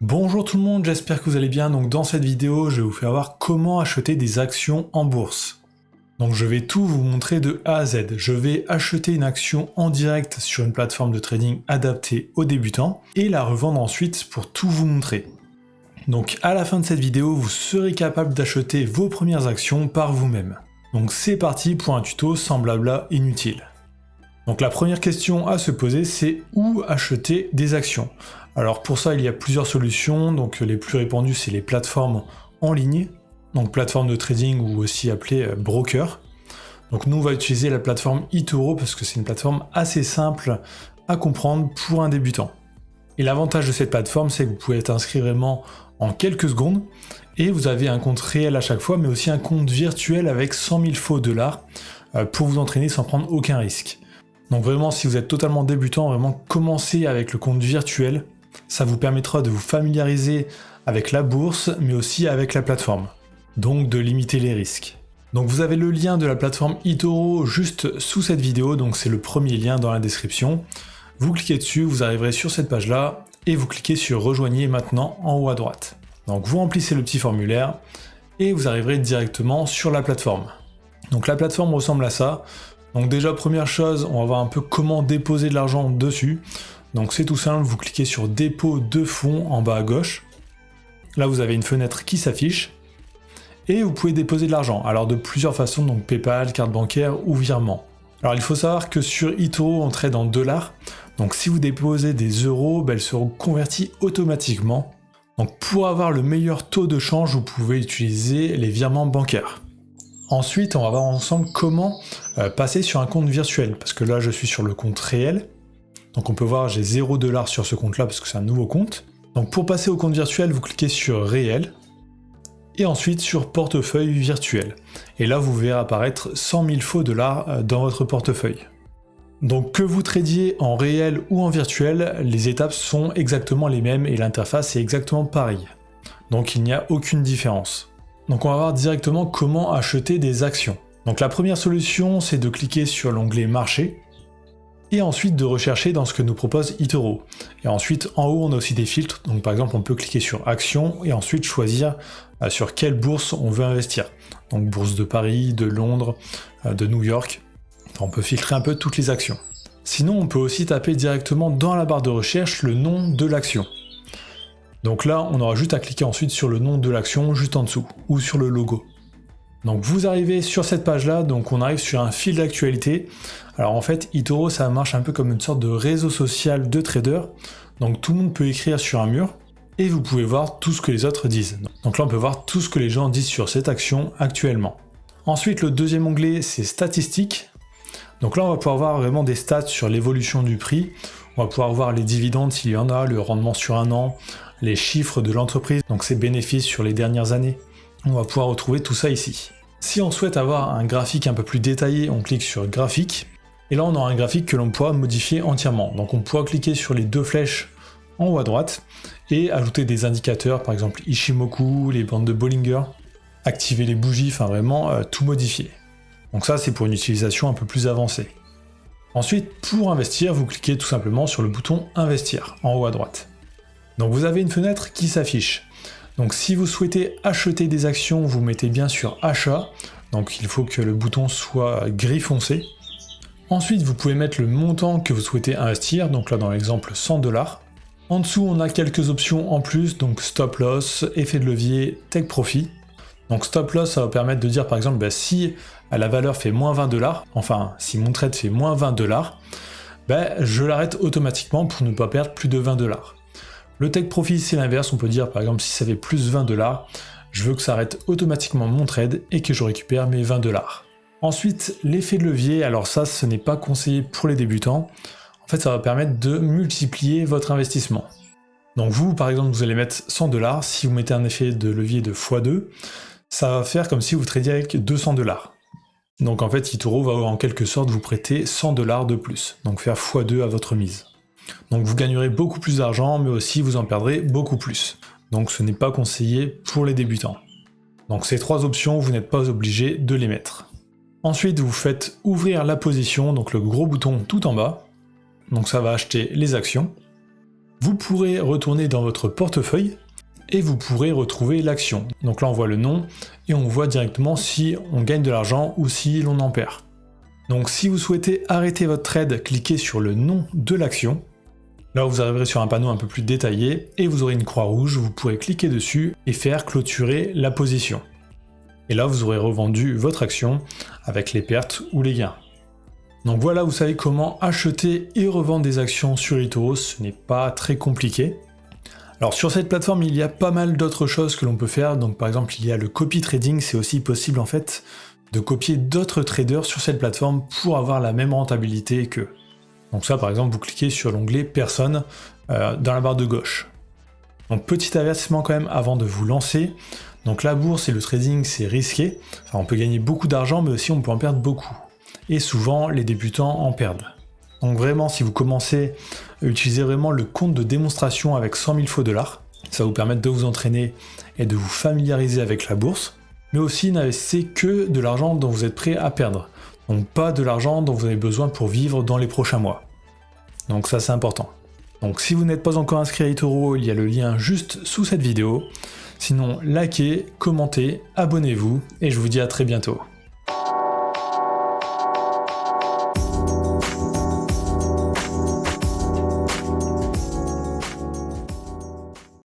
Bonjour tout le monde, j'espère que vous allez bien. Donc dans cette vidéo, je vais vous faire voir comment acheter des actions en bourse. Donc je vais tout vous montrer de A à Z. Je vais acheter une action en direct sur une plateforme de trading adaptée aux débutants et la revendre ensuite pour tout vous montrer. Donc à la fin de cette vidéo, vous serez capable d'acheter vos premières actions par vous-même. Donc c'est parti pour un tuto sans blabla inutile. Donc la première question à se poser, c'est où acheter des actions. Alors pour ça, il y a plusieurs solutions. Donc les plus répandues, c'est les plateformes en ligne, donc plateforme de trading ou aussi appelée broker. Donc nous, on va utiliser la plateforme eToro parce que c'est une plateforme assez simple à comprendre pour un débutant. Et l'avantage de cette plateforme, c'est que vous pouvez être inscrit vraiment en quelques secondes et vous avez un compte réel à chaque fois, mais aussi un compte virtuel avec 100 000 faux dollars pour vous entraîner sans prendre aucun risque. Donc vraiment, si vous êtes totalement débutant, vraiment commencez avec le compte virtuel. Ça vous permettra de vous familiariser avec la bourse, mais aussi avec la plateforme. Donc de limiter les risques. Donc vous avez le lien de la plateforme eToro juste sous cette vidéo, donc c'est le premier lien dans la description. Vous cliquez dessus, vous arriverez sur cette page-là, et vous cliquez sur Rejoignez maintenant en haut à droite. Donc vous remplissez le petit formulaire, et vous arriverez directement sur la plateforme. Donc la plateforme ressemble à ça. Donc déjà, première chose, on va voir un peu comment déposer de l'argent dessus. Donc c'est tout simple, vous cliquez sur dépôt de fonds en bas à gauche. Là vous avez une fenêtre qui s'affiche. Et vous pouvez déposer de l'argent. Alors de plusieurs façons, donc PayPal, carte bancaire ou virement. Alors il faut savoir que sur eToro on trade en dollars. Donc si vous déposez des euros, elles seront convertis automatiquement. Donc pour avoir le meilleur taux de change, vous pouvez utiliser les virements bancaires. Ensuite, on va voir ensemble comment passer sur un compte virtuel, parce que là je suis sur le compte réel, donc on peut voir j'ai 0 $ sur ce compte là parce que c'est un nouveau compte. Donc pour passer au compte virtuel, vous cliquez sur réel, et ensuite sur portefeuille virtuel, et là vous verrez apparaître 100 000 faux dollars dans votre portefeuille. Donc que vous tradiez en réel ou en virtuel, les étapes sont exactement les mêmes et l'interface est exactement pareille. Donc il n'y a aucune différence. Donc on va voir directement comment acheter des actions. Donc la première solution, c'est de cliquer sur l'onglet marché et ensuite de rechercher dans ce que nous propose eToro. Et ensuite en haut on a aussi des filtres, donc par exemple on peut cliquer sur actions et ensuite choisir sur quelle bourse on veut investir. Donc bourse de Paris, de Londres, de New York. On peut filtrer un peu toutes les actions. Sinon on peut aussi taper directement dans la barre de recherche le nom de l'action. Donc là, on aura juste à cliquer ensuite sur le nom de l'action juste en dessous, ou sur le logo. Donc vous arrivez sur cette page-là, donc on arrive sur un fil d'actualité. Alors en fait, eToro, ça marche un peu comme une sorte de réseau social de traders. Donc tout le monde peut écrire sur un mur, et vous pouvez voir tout ce que les autres disent. Donc là, on peut voir tout ce que les gens disent sur cette action actuellement. Ensuite, le deuxième onglet, c'est statistiques. Donc là, on va pouvoir voir vraiment des stats sur l'évolution du prix. On va pouvoir voir les dividendes s'il y en a, le rendement sur un an, les chiffres de l'entreprise, donc ses bénéfices sur les dernières années. On va pouvoir retrouver tout ça ici. Si on souhaite avoir un graphique un peu plus détaillé, on clique sur graphique. Et là, on aura un graphique que l'on pourra modifier entièrement. Donc on pourra cliquer sur les deux flèches en haut à droite et ajouter des indicateurs, par exemple Ishimoku, les bandes de Bollinger, activer les bougies, enfin vraiment tout modifier. Donc ça, c'est pour une utilisation un peu plus avancée. Ensuite, pour investir, vous cliquez tout simplement sur le bouton investir en haut à droite. Donc vous avez une fenêtre qui s'affiche. Donc si vous souhaitez acheter des actions, vous mettez bien sur achat. Donc il faut que le bouton soit gris foncé. Ensuite, vous pouvez mettre le montant que vous souhaitez investir. Donc là, dans l'exemple, 100 $. En dessous, on a quelques options en plus. Donc stop loss, effet de levier, take profit. Donc stop loss, ça va permettre de dire par exemple, si la valeur fait moins 20 $, enfin si mon trade fait moins 20 $, je l'arrête automatiquement pour ne pas perdre plus de 20 $. Le take profit, c'est l'inverse, on peut dire par exemple si ça fait plus 20 $, je veux que ça arrête automatiquement mon trade et que je récupère mes 20 $. Ensuite, l'effet de levier, alors ça, ce n'est pas conseillé pour les débutants. En fait, ça va permettre de multiplier votre investissement. Donc vous, par exemple, vous allez mettre 100 $, si vous mettez un effet de levier de x2, ça va faire comme si vous tradiez avec 200 $. Donc en fait, eToro va en quelque sorte vous prêter 100 $ de plus, donc faire x2 à votre mise. Donc vous gagnerez beaucoup plus d'argent, mais aussi vous en perdrez beaucoup plus. Donc ce n'est pas conseillé pour les débutants. Donc ces trois options, vous n'êtes pas obligé de les mettre. Ensuite, vous faites ouvrir la position, donc le gros bouton tout en bas. Donc ça va acheter les actions. Vous pourrez retourner dans votre portefeuille et vous pourrez retrouver l'action. Donc là on voit le nom et on voit directement si on gagne de l'argent ou si l'on en perd. Donc si vous souhaitez arrêter votre trade, cliquez sur le nom de l'action. Là vous arriverez sur un panneau un peu plus détaillé et vous aurez une croix rouge, vous pourrez cliquer dessus et faire clôturer la position. Et là vous aurez revendu votre action avec les pertes ou les gains. Donc voilà, vous savez comment acheter et revendre des actions sur eToro, ce n'est pas très compliqué. Alors sur cette plateforme, il y a pas mal d'autres choses que l'on peut faire. Donc par exemple, il y a le copy trading, c'est aussi possible en fait de copier d'autres traders sur cette plateforme pour avoir la même rentabilité qu'eux. Donc ça par exemple, vous cliquez sur l'onglet personne dans la barre de gauche. Donc petit avertissement quand même avant de vous lancer. Donc la bourse et le trading c'est risqué. Enfin, on peut gagner beaucoup d'argent mais aussi on peut en perdre beaucoup. Et souvent les débutants en perdent. Donc vraiment si vous commencez, utilisez vraiment le compte de démonstration avec 100 000 faux dollars. Ça va vous permettre de vous entraîner et de vous familiariser avec la bourse. Mais aussi n'investissez que de l'argent dont vous êtes prêt à perdre. Donc pas de l'argent dont vous avez besoin pour vivre dans les prochains mois. Donc ça c'est important. Donc si vous n'êtes pas encore inscrit à eToro, il y a le lien juste sous cette vidéo. Sinon likez, commentez, abonnez-vous et je vous dis à très bientôt.